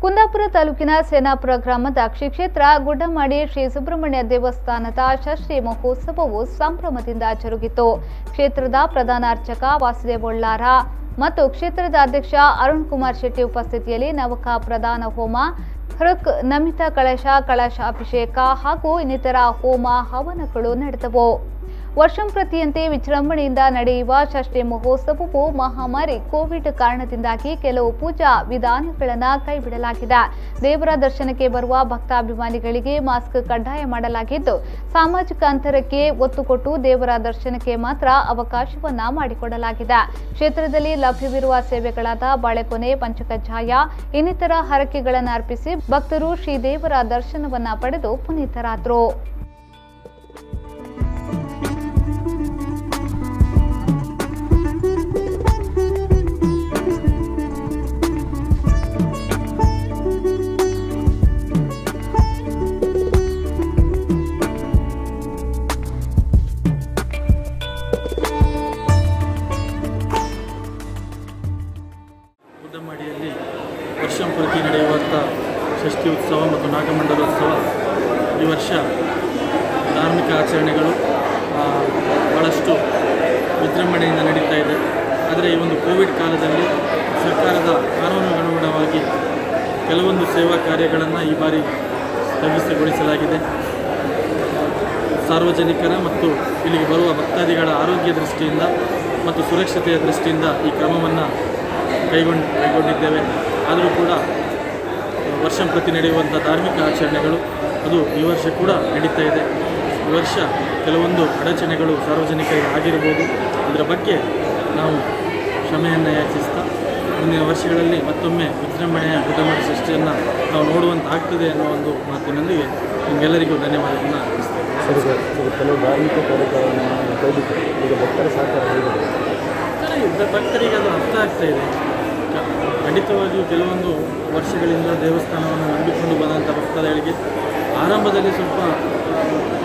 ಕುಂದಾಪುರ ತಾಲೂಕಿನ ಸೇನಾಪುರ ಗ್ರಾಮದ ಶ್ರೀ ಕ್ಷೇತ್ರ ಗುಡ್ಡಮಾಡಿ ಶ್ರೀ ಸುಬ್ರಹ್ಮಣ್ಯ ದೇವಸ್ಥಾನದ ಷಷ್ಠಿ ಮಹೋತ್ಸವವು ಸಂಭ್ರಮದಿಂದ ಜರುಗಿತು. ಕ್ಷೇತ್ರದ ಪ್ರಧಾನ ಅರ್ಚಕ ವಾಸುದೇವೊಳ್ಳಾರ ಮತ್ತು ಕ್ಷೇತ್ರದ ಅಧ್ಯಕ್ಷ ಅರುಣ್ ಕುಮಾರ್ ಶೆಟ್ಟಿ ಉಪಸ್ಥಿತಿಯಲ್ಲಿ ನವಕ ಪ್ರಧಾನ ಹೋಮ, ಹೃಕ್ ನಮಿತ ಕಳಶಾಭಿಷೇಕ ಹಾಗೂ ಇನ್ನಿತರ ಹೋಮ ಹವನಗಳು ನಡೆದವು. ವರ್ಷಂಪ್ರತಿಯಂತೆ ವಿಜೃಂಭಣೆಯಿಂದ ನಡೆಯುವ ಷಷ್ಠಿ ಮಹೋತ್ಸವವು ಮಹಾಮಾರಿ ಕೋವಿಡ್ ಕಾರಣದಿಂದಾಗಿ ಕೆಲವು ಪೂಜಾ ವಿಧಾನಗಳನ್ನು ಕೈಬಿಡಲಾಗಿದೆ. ದೇವರ ದರ್ಶನಕ್ಕೆ ಬರುವ ಭಕ್ತಾಭಿಮಾನಿಗಳಿಗೆ ಮಾಸ್ಕ್ ಕಡ್ಡಾಯ ಮಾಡಲಾಗಿದ್ದು, ಸಾಮಾಜಿಕ ಅಂತರಕ್ಕೆ ಒತ್ತು ಕೊಟ್ಟು ದೇವರ ದರ್ಶನಕ್ಕೆ ಮಾತ್ರ ಅವಕಾಶವನ್ನ ಮಾಡಿಕೊಡಲಾಗಿದೆ. ಕ್ಷೇತ್ರದಲ್ಲಿ ಲಭ್ಯವಿರುವ ಸೇವೆಗಳಾದ ಬಾಳೆಕೊನೆ, ಪಂಚಕಜ್ಜಾಯ ಇನ್ನಿತರ ಹರಕೆಗಳನ್ನು ಅರ್ಪಿಸಿ ಭಕ್ತರು ಶ್ರೀದೇವರ ದರ್ಶನವನ್ನ ಪಡೆದು ಪುನೀತರಾದರು. ಗುಡ್ಡಮಾಡಿಯಲ್ಲಿ ವರ್ಷಂಪ್ರತಿ ನಡೆಯುವಂಥ ಷಷ್ಠಿ ಉತ್ಸವ ಮತ್ತು ನಾಗಮಂಡಲೋತ್ಸವ ಈ ವರ್ಷ ಧಾರ್ಮಿಕ ಆಚರಣೆಗಳು ಭಾಳಷ್ಟು ವಿಜೃಂಭಣೆಯಿಂದ ನಡೀತಾ ಇದೆ. ಆದರೆ ಈ ಒಂದು ಕೋವಿಡ್ ಕಾಲದಲ್ಲಿ ಸರ್ಕಾರದ ಕಾನೂನುಗನುಗುಣವಾಗಿ ಕೆಲವೊಂದು ಸೇವಾ ಕಾರ್ಯಗಳನ್ನು ಈ ಬಾರಿ ಸ್ಥಗಿತಗೊಳಿಸಲಾಗಿದೆ. ಸಾರ್ವಜನಿಕರ ಮತ್ತು ಇಲ್ಲಿಗೆ ಬರುವ ಭಕ್ತಾದಿಗಳ ಆರೋಗ್ಯ ದೃಷ್ಟಿಯಿಂದ ಮತ್ತು ಸುರಕ್ಷತೆಯ ದೃಷ್ಟಿಯಿಂದ ಈ ಕ್ರಮವನ್ನು ಕೈಗೊಂಡಿದ್ದೇವೆ. ಆದರೂ ಕೂಡ ವರ್ಷಂಪ್ರತಿ ನಡೆಯುವಂಥ ಧಾರ್ಮಿಕ ಆಚರಣೆಗಳು ಅದು ಈ ವರ್ಷ ಕೂಡ ನಡೀತಾ ಇದೆ. ಈ ವರ್ಷ ಕೆಲವೊಂದು ಅಡಚಣೆಗಳು ಸಾರ್ವಜನಿಕರಿಗೆ ಆಗಿರ್ಬೋದು. ಇದರ ಬಗ್ಗೆ ನಾವು ಕ್ಷಮೆಯನ್ನು ಯಾಚಿಸ್ತಾ ಮುಂದಿನ ವರ್ಷಗಳಲ್ಲಿ ಮತ್ತೊಮ್ಮೆ ವಿಜೃಂಭಣೆಯ ಗುಡ್ಡಮಾಡಿ ಷಷ್ಠಿಯನ್ನು ನಾವು ನೋಡುವಂತಾಗ್ತದೆ ಅನ್ನೋ ಒಂದು ಮಾತಿನೊಂದಿಗೆ ನಿಮಗೆಲ್ಲರಿಗೂ ಧನ್ಯವಾದವನ್ನು ಅರ್ಪಿಸ್ತೇವೆ. ಕೆಲವು ಧಾರ್ಮಿಕ ಕಾರ್ಯಕ್ರಮಗಳನ್ನು ಕೈಬಿಟ್ಟು ಈಗ ಭಕ್ತರ ಸಹಕಾರ ಭಕ್ತರಿಗೆ ಅದು ಅರ್ಥ ಆಗ್ತಾ ಇದೆ. ಖಂಡಿತವಾಗಿಯೂ ಕೆಲವೊಂದು ವರ್ಷಗಳಿಂದ ದೇವಸ್ಥಾನವನ್ನು ನಂಬಿಕೊಂಡು ಬಂದಂಥ ಭಕ್ತರಿಗೆ ಆರಂಭದಲ್ಲಿ ಸ್ವಲ್ಪ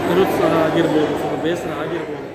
ನಿರುತ್ಸಾಹ ಆಗಿರ್ಬೋದು, ಸ್ವಲ್ಪ ಬೇಸರ ಆಗಿರ್ಬೋದು.